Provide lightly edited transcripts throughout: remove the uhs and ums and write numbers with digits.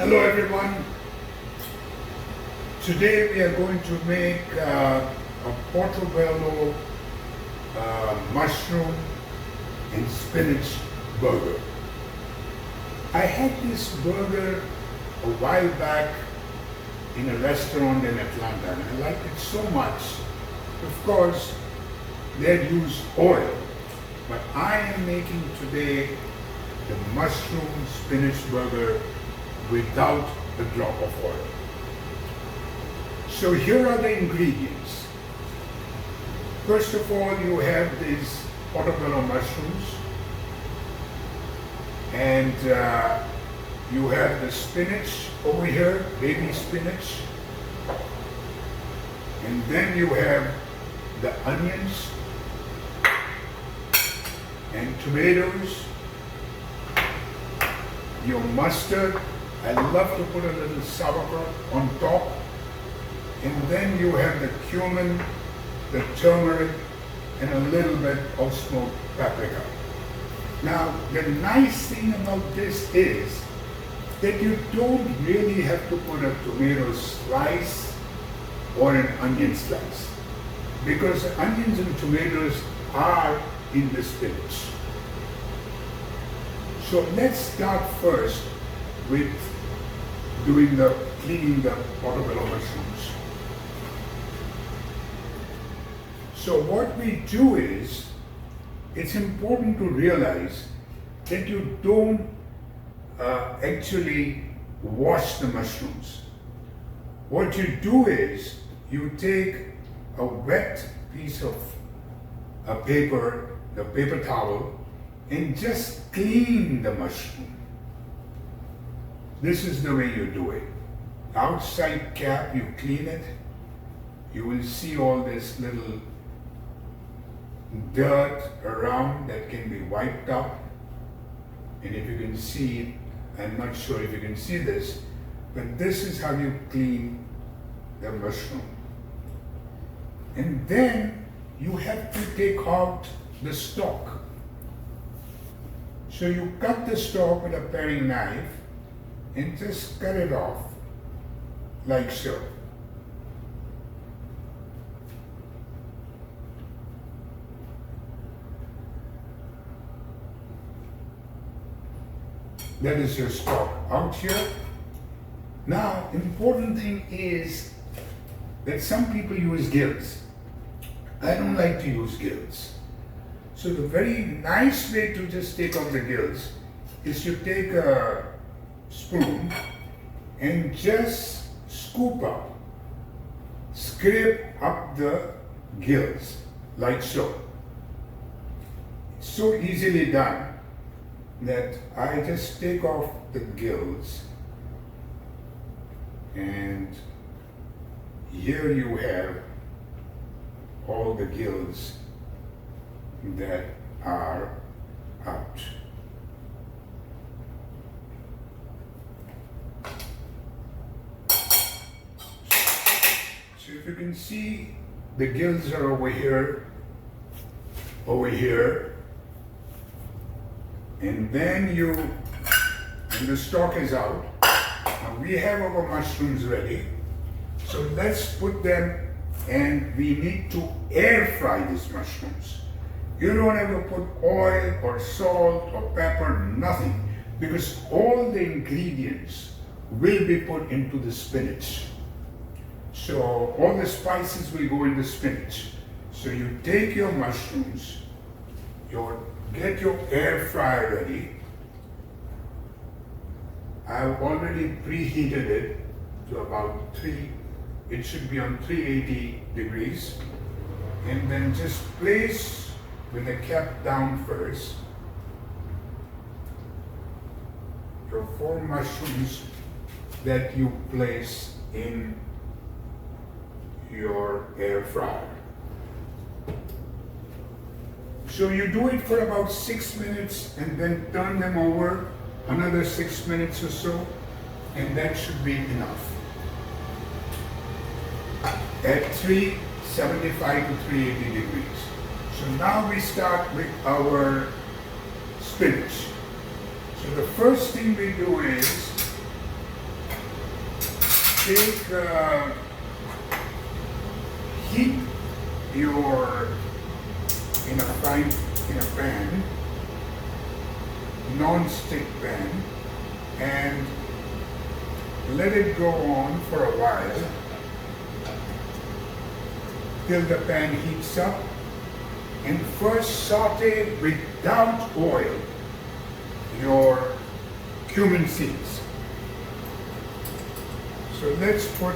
Hello everyone. Today we are going to make a Portobello mushroom and spinach burger. I had this burger a while back in a restaurant in Atlanta and I liked it so much. Of course, they had used oil, but I am making today the mushroom spinach burger without a drop of oil. So here are the ingredients. First of all, you have these Portobello mushrooms, and you have the spinach over here, baby spinach, and then you have the onions and tomatoes, your mustard. I love to put a little sauerkraut on top, and then you have the cumin, the turmeric, and a little bit of smoked paprika. Now, the nice thing about this is that you don't really have to put a tomato slice or an onion slice, because onions and tomatoes are in the spinach. So let's start first with cleaning the Portobello mushrooms. So what we do is, it's important to realize that you don't actually wash the mushrooms. What you do is, you take a wet piece of paper, the paper towel, and just clean the mushroom. This is the way you do it. Outside cap, you clean it. You will see all this little dirt around that can be wiped out. And if you can see, I'm not sure if you can see this, but this is how you clean the mushroom. And then you have to take out the stalk. So you cut the stalk with a paring knife and just cut it off like so. That is your stalk out here. Now, important thing is that some people use gills. I don't like to use gills. So the very nice way to just take out the gills is you take a spoon and just scoop up, scrape up the gills like so. It's so easily done that I just take off the gills, and here you have all the gills that are out. So if you can see, the gills are over here, and then and the stalk is out. Now we have our mushrooms ready, so let's put them, and we need to air fry these mushrooms. You don't have to put oil or salt or pepper, nothing, because all the ingredients will be put into the spinach. So all the spices will go in the spinach. So you take your mushrooms, get your air fryer ready. I've already preheated it to about it should be on 380 degrees. And then just place with the cap down first your 4 mushrooms that you place in your air fryer. So you do it for about 6 minutes and then turn them over another 6 minutes or so, and that should be enough. At 375 to 380 degrees. So now we start with our spinach. So the first thing we do is take, heat your, in a pan, non-stick pan, and let it go on for a while till the pan heats up, and first saute without oil your cumin seeds. So let's put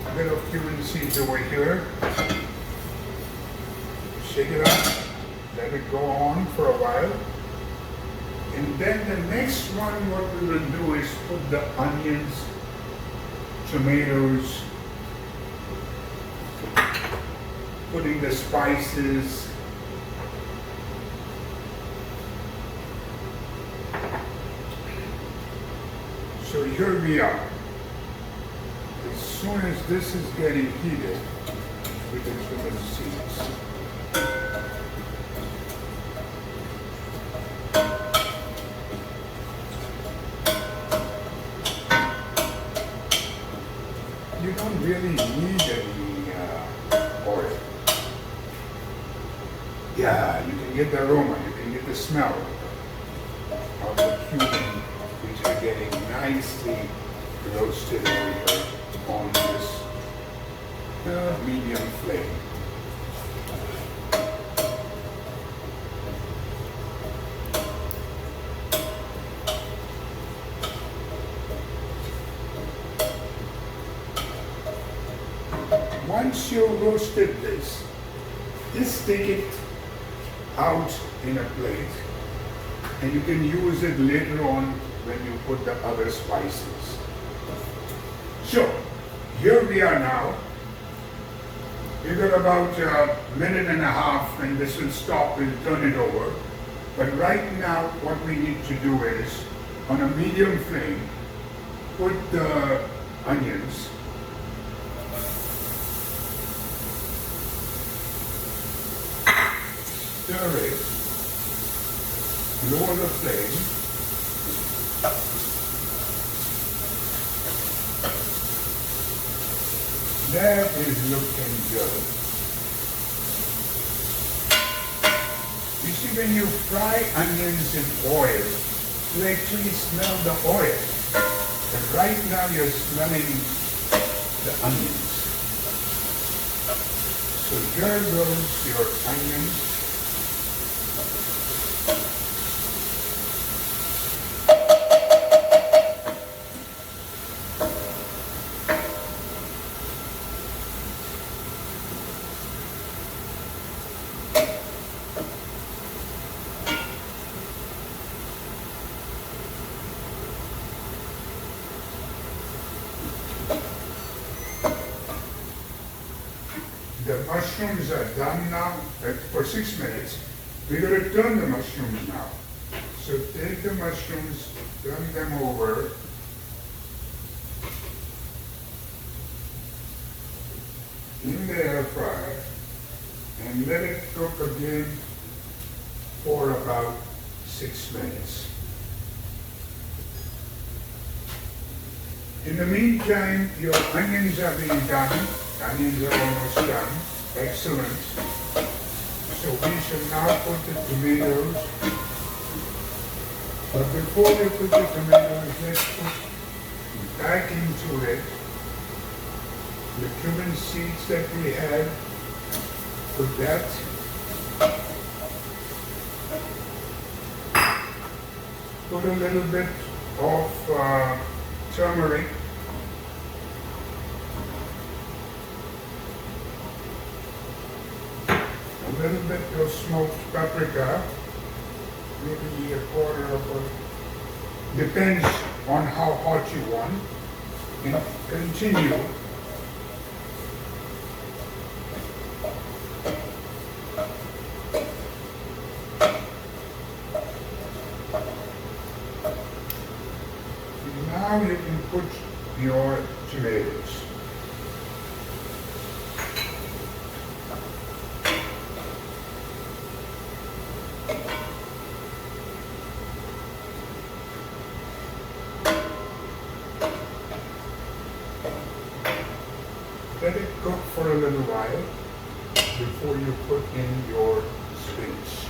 a bit of cumin seeds over here. Shake it up, let it go on for a while. And then the next one, what we will do is put the onions, tomatoes, putting the spices, so here we are. As soon as this is getting heated, we can put the seeds. You don't really need any oil. Yeah, you can get the aroma, you can get the smell of the cumin, which are getting nicely roasted over here on this medium flame. Once you've roasted this, just take it out in a plate, and you can use it later on when you put the other spices. So, here we are now. We've got about a minute and a half, and this will stop, we'll turn it over. But right now, what we need to do is, on a medium flame, put the onions, stir it, lower the flame, that is looking good. You see, when you fry onions in oil, you actually smell the oil. And right now you're smelling the onions. So here goes your onions. The mushrooms are done now for 6 minutes. We're going to turn the mushrooms now. So take the mushrooms, turn them over. In the air fryer and let it cook again for about 6 minutes. In the meantime, your onions are being done. Onions are almost done. Excellent. So we shall now put the tomatoes. But before we put the tomatoes, let's put back into it the cumin seeds that we had. Put that. Put a little bit of turmeric. A little bit of smoked paprika, maybe a quarter of a, depends on how hot you want. And continue. Now you can put your tomatoes. little while before you put in your spinach.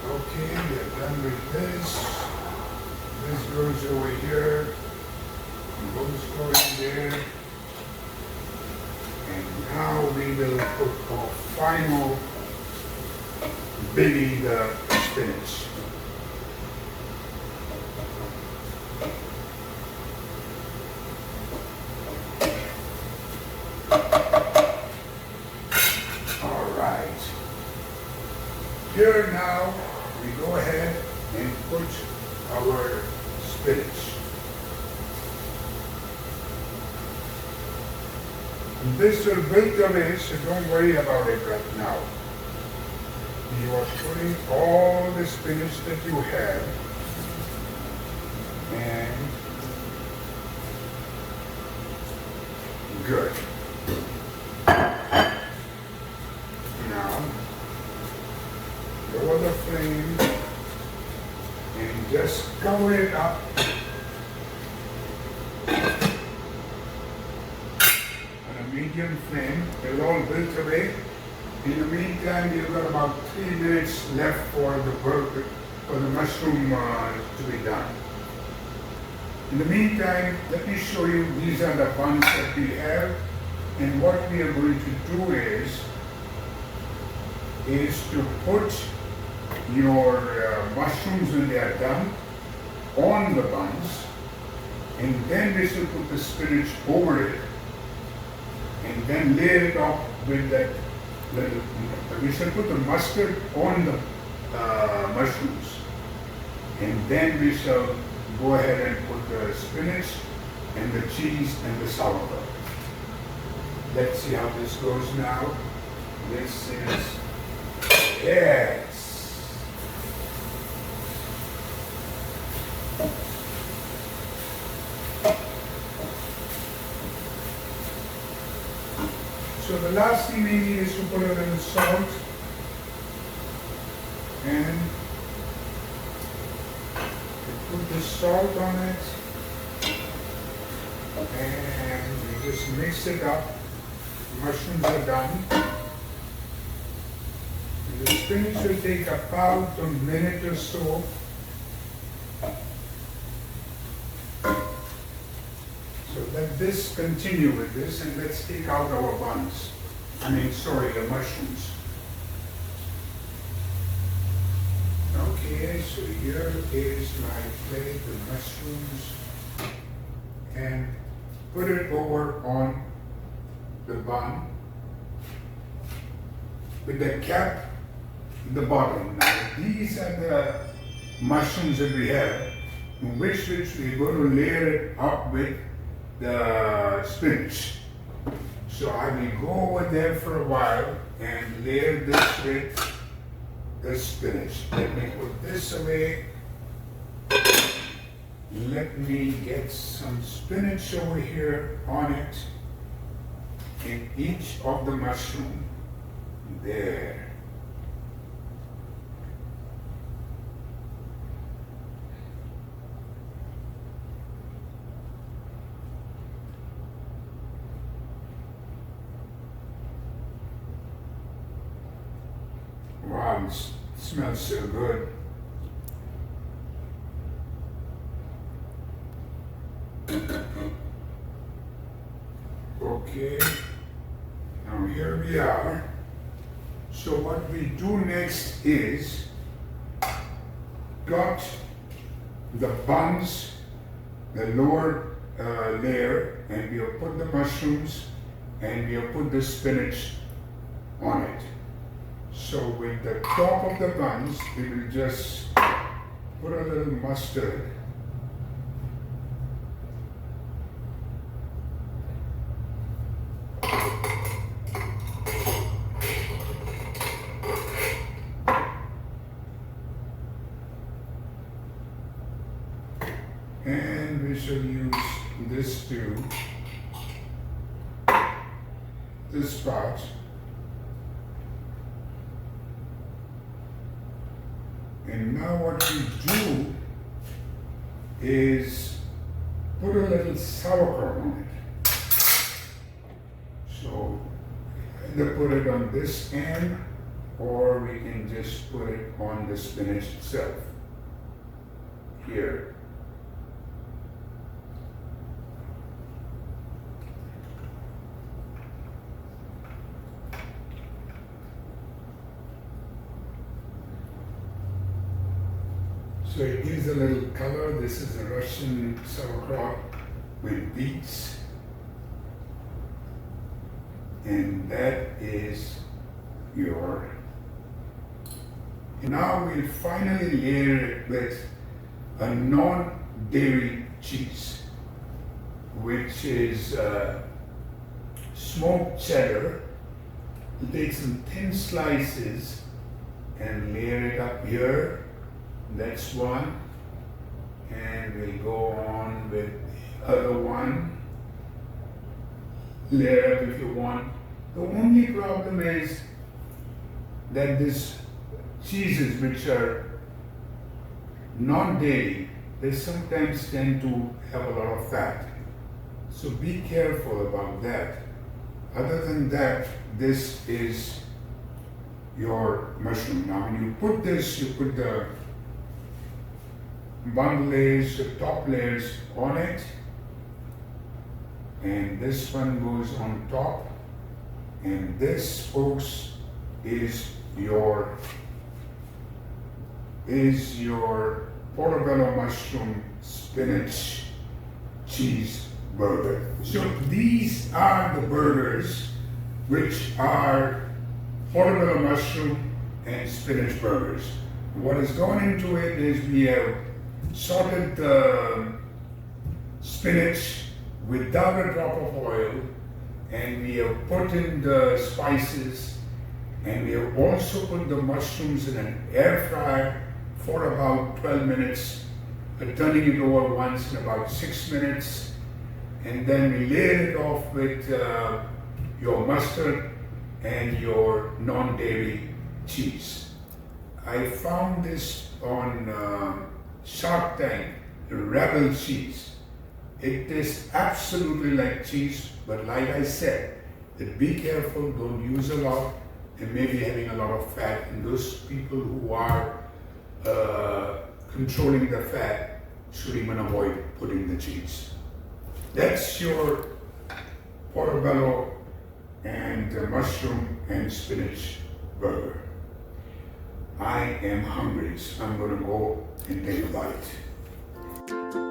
Okay, we're done with this. This goes over here. Those go in there. And now we will put our final belly the spinach. All right. Here now we go ahead and put our spinach. This will wilt away, so don't worry about it right now. You are putting all the spinach that you have, and good. Now, lower the flame and just cover it up. Medium flame, it'll all wilt away. In the meantime, you've got about 3 minutes left for the burger, for the mushroom to be done. In the meantime, let me show you, these are the buns that we have, and what we are going to do is to put your mushrooms when they are done on the buns, and then we should put the spinach over it. And then layer it up with that little, we shall put the mustard on the mushrooms. And then we shall go ahead and put the spinach and the cheese and the sauerkraut. Let's see how this goes now. This is, yes. So the last thing we need is to put a little salt and put the salt on it and we just mix it up. The mushrooms are done. And the spinach will take about a minute or so. So let this continue with this, and let's take out our buns. The mushrooms. Okay, so here is my plate with mushrooms, and put it over on the bun with the cap in the bottom. Now these are the mushrooms that we have, in which we're going to layer it up with the spinach. So I will go over there for a while and layer this with the spinach. Let me put this away. Let me get some spinach over here on it in each of the mushroom. There. Wow, it smells so good. Okay, now here we are. So what we do next is got the buns, the lower layer, and we'll put the mushrooms and we'll put the spinach on it. So with the top of the buns, we will just put a little mustard. And we shall use this too, this part. And now what we do is put a little sauerkraut on it. So either put it on this end, or we can just put it on the spinach itself here. So it gives a little color. This is a Russian sauerkraut with beets. And that is your. Now we'll finally layer it with a non-dairy cheese, which is smoked cheddar. We'll take some thin slices and layer it up here. That's one, and we'll go on with the other one. Layer up if you want. The only problem is that these cheeses, which are non-dairy, they sometimes tend to have a lot of fat. So be careful about that. Other than that, this is your mushroom. Now when you put this, you put the one layers, the top layers on it, and this one goes on top, and this, folks, is your Portobello Mushroom Spinach Cheese Burger. So these are the burgers, which are Portobello Mushroom and Spinach Burgers. What has gone into it is we have sautéed the spinach without a drop of oil, and we have put in the spices, and we have also put the mushrooms in an air fryer for about 12 minutes, turning it over once in about 6 minutes, and then we layer it off with your mustard and your non-dairy cheese. I found this on Shark Tank, the Rebel cheese. It tastes absolutely like cheese, but like I said, be careful, don't use a lot. It may be having a lot of fat, and those people who are controlling the fat should even avoid putting the cheese. That's your Portobello and mushroom and spinach burger. I am hungry, so I'm going to go and take a bite.